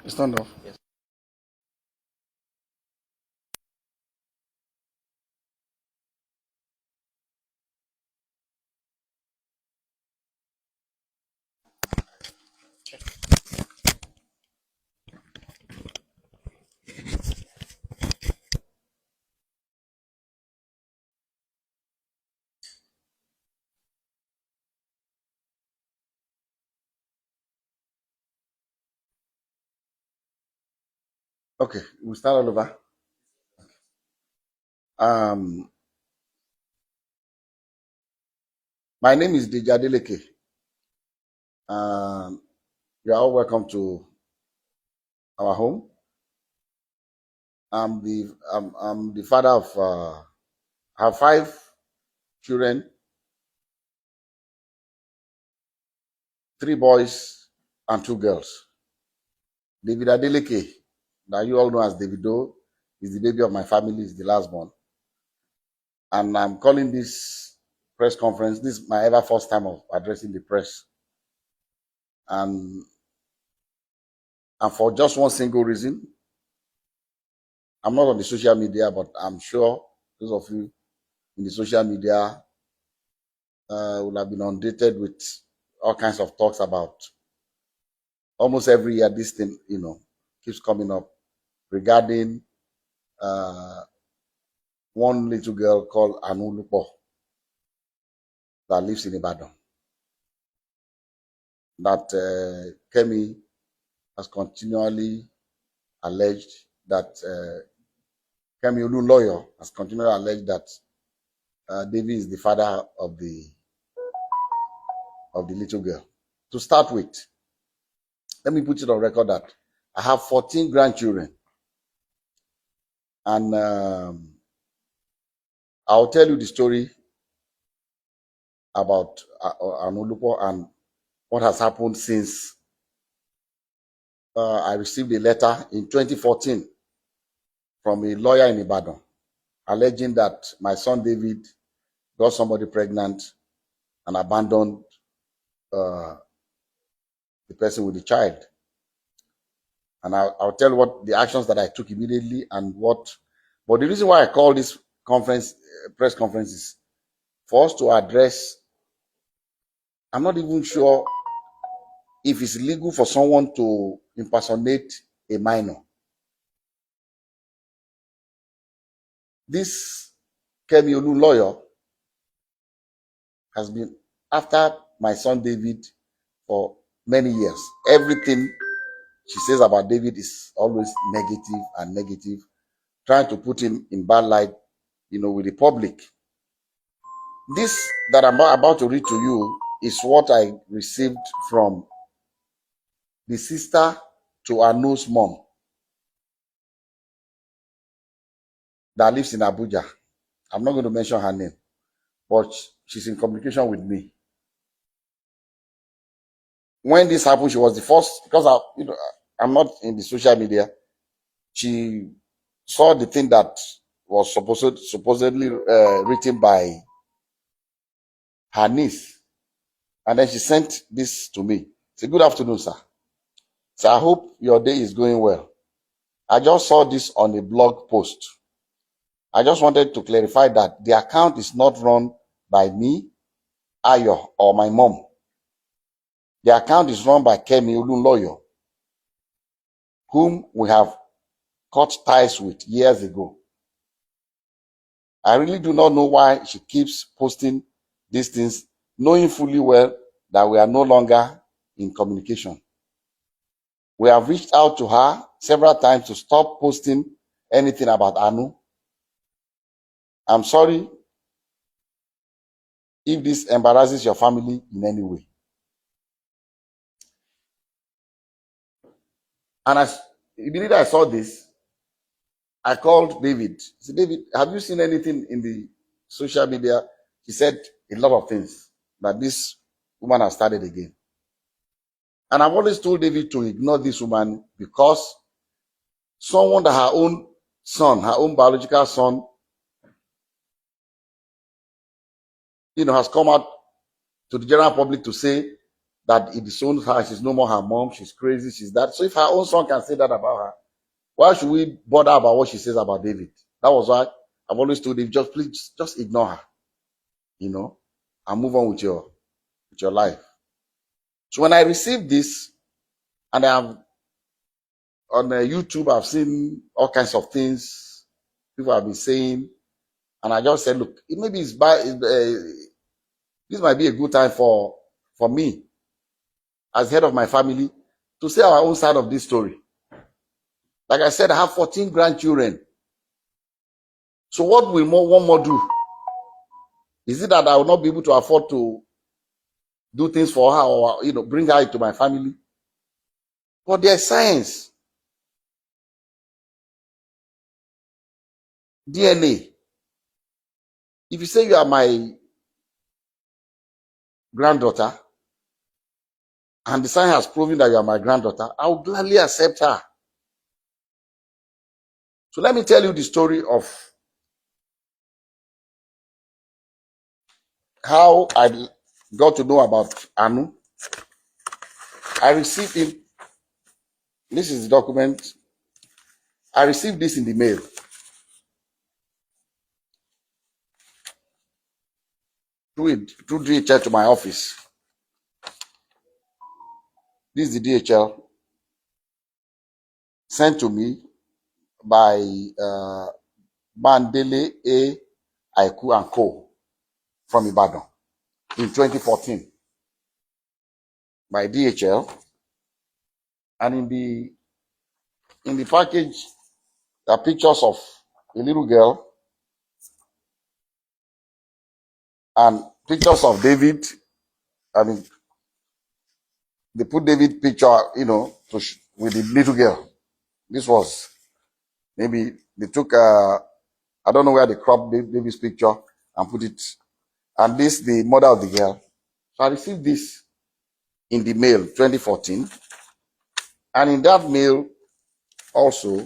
It's turned off. Yes. Okay, we'll start all over. Um, my name is Deji Adeleke. You are all welcome to our home. I'm the father of I have 5 children, 3 boys and 2 girls. David Adeleke, that you all know as Davido, is the baby of my family, is the last born. And I'm calling this press conference. This is my ever first time of addressing the press. And for just one single reason. I'm not on the social media, but I'm sure those of you in the social media will have been inundated with all kinds of talks about almost every year this thing, keeps coming up regarding uh, one little girl called Anulupo that lives in Ibadan. That Kemi has continually alleged that Kemi Olu lawyer has continually alleged that David is the father of the little girl. To start with, let me put it on record that I have 14 grandchildren. And I'll tell you the story about Anulupo and what has happened since I received a letter in 2014 from a lawyer in Ibadan alleging that my son David got somebody pregnant and abandoned the person with the child. And I'll tell you what the actions that I took immediately and what. But the reason why I call this press conference is for us to address. I'm not even sure if it's legal for someone to impersonate a minor. This Kemi Olu lawyer has been after my son David for many years. Everything she says about David is always negative, trying to put him in bad light, with the public. This that I'm about to read to you is what I received from the sister to Anu's mom that lives in Abuja. I'm not going to mention her name, but she's in communication with me. When this happened, she was the first, because I'm not in the social media. She saw the thing that was supposedly written by her niece, and then she sent this to me. Say, "Good afternoon, sir. So I hope your day is going well. I just saw this on a blog post. I just wanted to clarify that the account is not run by me, Ayo, or my mom. The account is run by Kemi Olu lawyer, whom we have cut ties with years ago. I really do not know why she keeps posting these things, knowing fully well that we are no longer in communication. We have reached out to her several times to stop posting anything about Anu. I'm sorry if this embarrasses your family in any way." And immediately I saw this, I called David. I said, "David, have you seen anything in the social media?" He said a lot of things that this woman has started again. And I've always told David to ignore this woman because someone that her own son, her own biological son, has come out to the general public to say that it disowns her, she's no more her mom, she's crazy, she's that. So if her own son can say that about her, why should we bother about what she says about David? That was why I've always told him, just please, just ignore her, and move on with your life. So when I received this, and I'm on YouTube, I've seen all kinds of things people have been saying, and I just said, look, maybe this might be a good time for me, as head of my family, to say our own side of this story. Like I said, I have 14 grandchildren. So what will one more do? Is it that I will not be able to afford to do things for her, or bring her into my family? But there's science, DNA. If you say you are my granddaughter, and the science has proven that you are my granddaughter, I will gladly accept her. So let me tell you the story of how I got to know about Anu. I received it. This is the document. I received this in the mail. Through DHL to my office. This is the DHL sent to me by Bandele A. Aiku and Co. from Ibadan in 2014 by DHL. And in the package, there are pictures of a little girl and pictures of David. I mean, they put David picture, with the little girl. This was maybe they took I don't know where they cropped David's picture and put it, and this the mother of the girl. So I received this in the mail 2014, and in that mail also,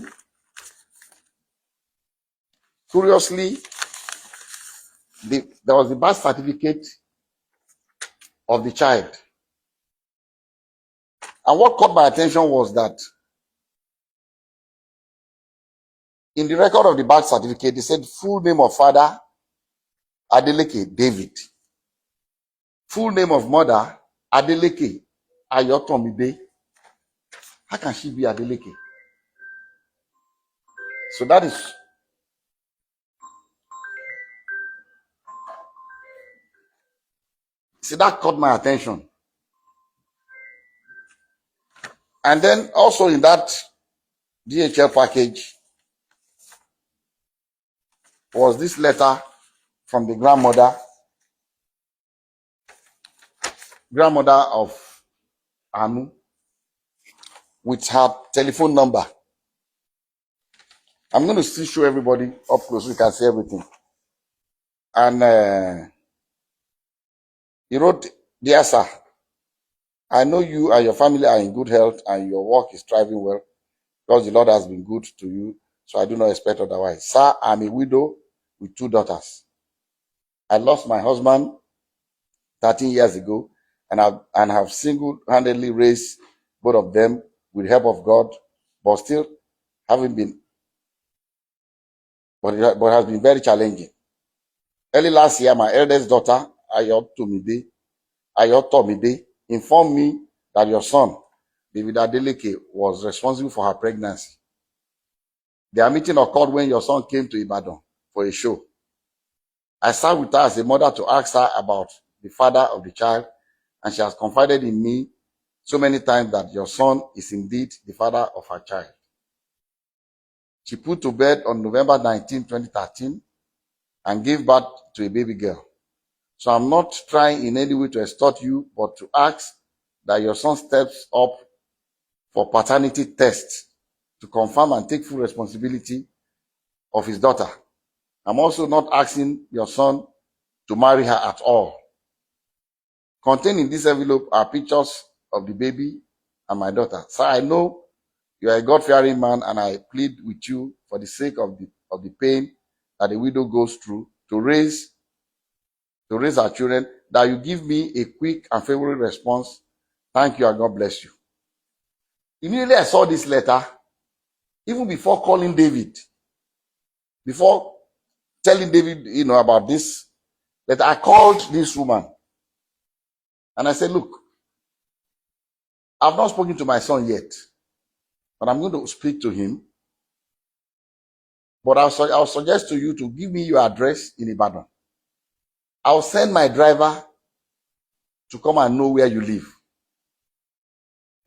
curiously, there was the birth certificate of the child. And what caught my attention was that in the record of the birth certificate, they said full name of father, Adeleke David. Full name of mother, Adeleke Ayotomide. How can she be Adeleke? So that caught my attention. And then also in that DHL package was this letter from the grandmother of Anu, with her telephone number. I'm going to still show everybody up close so you can see everything. And he wrote, "Dear sir, I know you and your family are in good health and your work is thriving well because the Lord has been good to you, so I do not expect otherwise. Sir, I'm a widow with 2 daughters. I lost my husband 13 years ago and have single-handedly raised both of them with the help of God, but still haven't been, but it has been very challenging. Early last year, my eldest daughter, Ayotomide, informed me that your son, David Adeleke, was responsible for her pregnancy. Their meeting occurred when your son came to Ibadan for a show. I sat with her as a mother to ask her about the father of the child, and she has confided in me so many times that your son is indeed the father of her child. She put to bed on November 19, 2013, and gave birth to a baby girl. So I'm not trying in any way to extort you, but to ask that your son steps up for paternity tests to confirm and take full responsibility of his daughter. I'm also not asking your son to marry her at all. Contained in this envelope are pictures of the baby and my daughter. Sir, I know you are a God-fearing man, and I plead with you for the sake of the pain that a widow goes through to raise our children, that you give me a quick and favorable response Thank you and God bless you. Immediately I saw this letter, even before calling David, before telling David, about this letter, I called this woman and I said, look, I've not spoken to my son yet, but I'm going to speak to him. But I'll suggest to you to give me your address in Ibadan. I'll send my driver to come and know where you live.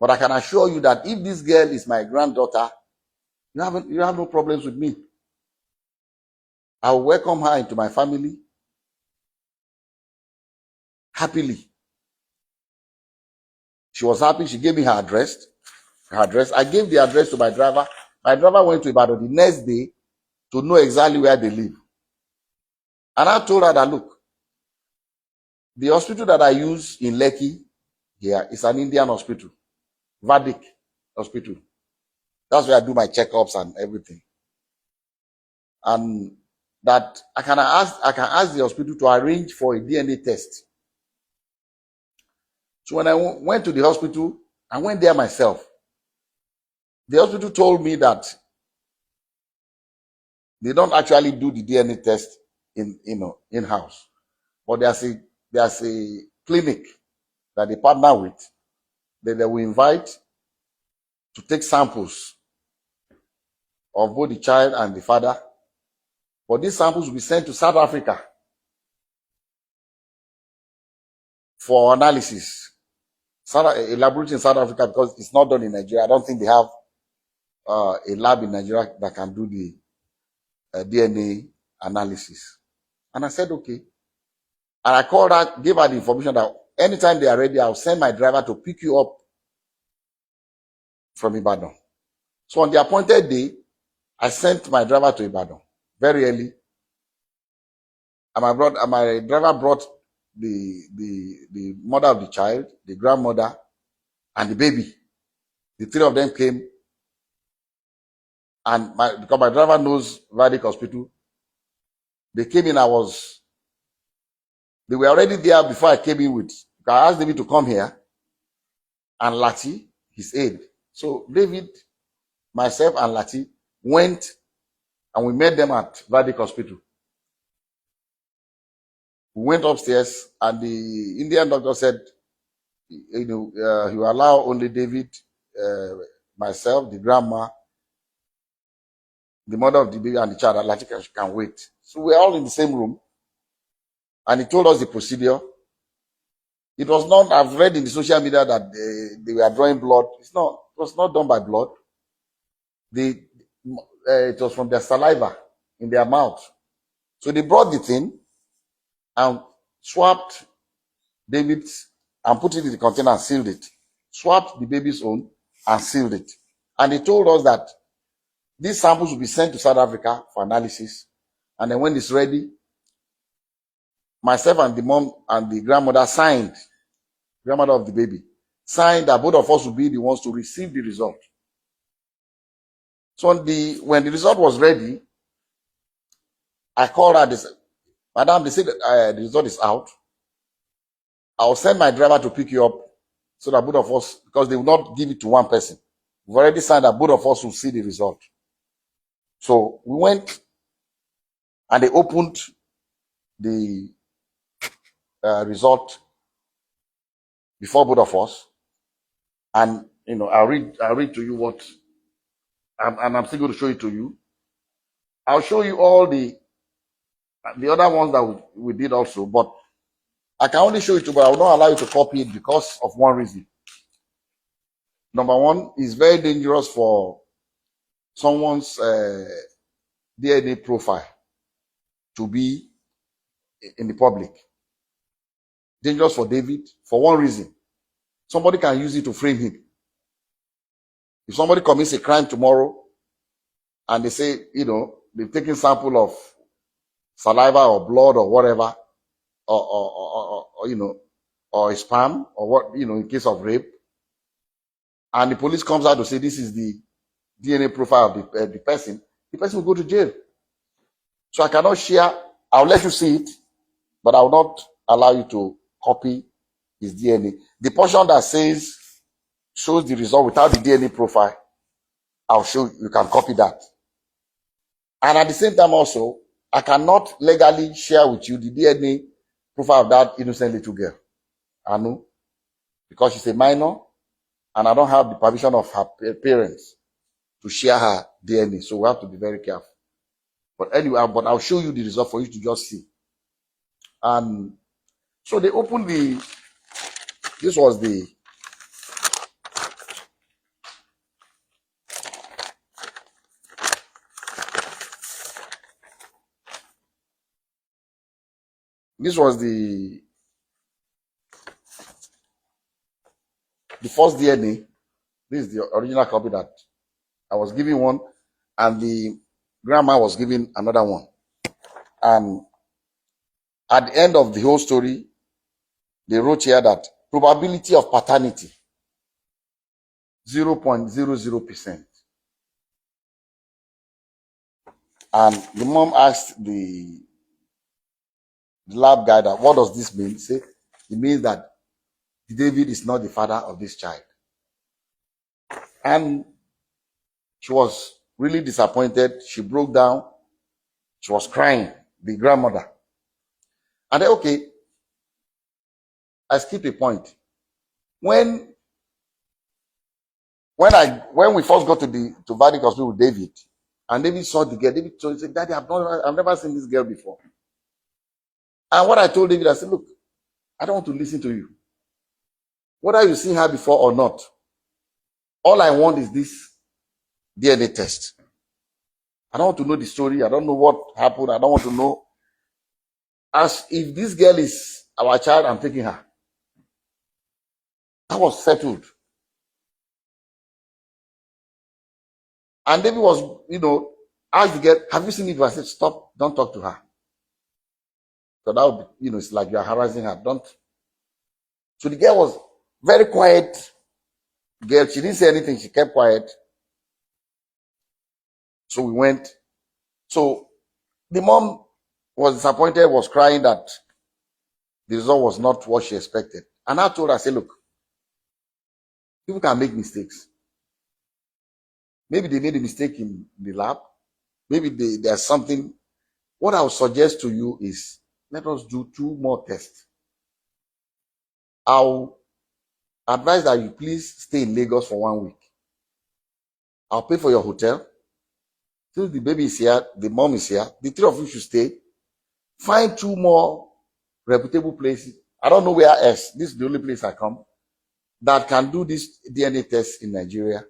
But I can assure you that if this girl is my granddaughter, you have no problems with me. I will welcome her into my family happily. She was happy. She gave me her address. I gave the address to my driver. My driver went to Ibadan the next day to know exactly where they live. And I told her that, look, the hospital that I use in Lekki here is an Indian hospital, Vedic hospital. That's where I do my checkups and everything. And that I can ask the hospital to arrange for a DNA test. So when I went to the hospital, I went there myself. The hospital told me that they don't actually do the DNA test in-house, but there's a clinic that they partner with that they will invite to take samples of both the child and the father. But these samples will be sent to South Africa for analysis. A laboratory in South Africa, because it's not done in Nigeria. I don't think they have a lab in Nigeria that can do the DNA analysis. And I said, okay. And I called her, gave her the information that anytime they are ready, I'll send my driver to pick you up from Ibadan. So on the appointed day, I sent my driver to Ibadan very early. And my driver brought the mother of the child, the grandmother, and the baby. The three of them came. And because my driver knows Vedic Hospital, they came in. They were already there before I came in with. I asked David to come here and Lati, his aide. So David, myself, and Lati went and we met them at Vedic Hospital. We went upstairs and the Indian doctor said, he will allow only David, myself, the grandma, the mother of the baby, and the child. Lati can wait. So we're all in the same room. And he told us the procedure. It was not, I've read in the social media that they were drawing blood. It was not done by blood. It was from their saliva in their mouth. So they brought the thing and swapped David's and put it in the container and sealed it. Swapped the baby's own and sealed it. And they told us that these samples will be sent to South Africa for analysis. And then when it's ready, myself and the mom and the grandmother grandmother of the baby, signed that both of us will be the ones to receive the result. So when the result was ready, I called her. They said, Madam, they said the result is out. I'll send my driver to pick you up so that both of us, because they will not give it to one person. We've already signed that both of us will see the result. So we went and they opened the result before both of us. And, I'll read to you what, and I'm still going to show it to you. I'll show you all the other ones that we did also, but I can only show it to you, but I will not allow you to copy it because of one reason. Number one, it's very dangerous for someone's DNA profile to be in the public. Dangerous for David for one reason. Somebody can use it to frame him. If somebody commits a crime tomorrow and they say, they've taken sample of saliva or blood or whatever, or sperm or what, in case of rape, and the police comes out to say this is the DNA profile of the person will go to jail. So I cannot share. I'll let you see it, but I will not allow you to copy his DNA. The portion that says shows the result without the DNA profile, I'll show you can copy that. And at the same time also, I cannot legally share with you the DNA profile of that innocent little girl, Anu, because she's a minor and I don't have the permission of her parents to share her DNA. So we have to be very careful. But anyway, but I'll show you the result for you to just see. And so they opened this was the first DNA. This is the original copy that I was giving one, and the grandma was giving another one. And at the end of the whole story, they wrote here that probability of paternity 0.00%. And the mom asked the lab guy that, what does this mean? He said, it means that David is not the father of this child. And she was really disappointed. She broke down. She was crying, the grandmother. And then, okay, I skipped a point. When we first got to Vadic Hospital with David, and David saw the girl, David told, he said, Daddy, I've never seen this girl before. And what I told David, I said, look, I don't want to listen to you. Whether you've seen her before or not, all I want is this DNA test. I don't want to know the story. I don't know what happened. I don't want to know. As if this girl is our child, I'm taking her. That was settled. And David was, asked the girl, have you seen it? I said, stop, don't talk to her. So that would be, it's like you're harassing her. Don't. So the girl was very quiet. Girl, she didn't say anything. She kept quiet. So we went. So the mom was disappointed, was crying that the result was not what she expected. And I told her, I said, look, people can make mistakes. Maybe they made a mistake in the lab. Maybe there's something. What I would suggest to you is, let us do 2 more tests. I'll advise that you please stay in Lagos for 1 week. I'll pay for your hotel. Since the baby is here, the mom is here, the 3 of you should stay. Find 2 more reputable places. I don't know where else. This is the only place I come that can do this DNA test in Nigeria.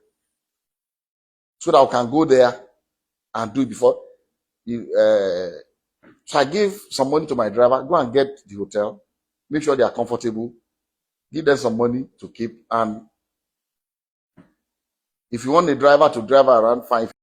So that I can go there and do it before. So I gave some money to my driver. Go and get the hotel. Make sure they are comfortable. Give them some money to keep. And if you want the driver to drive around, fine.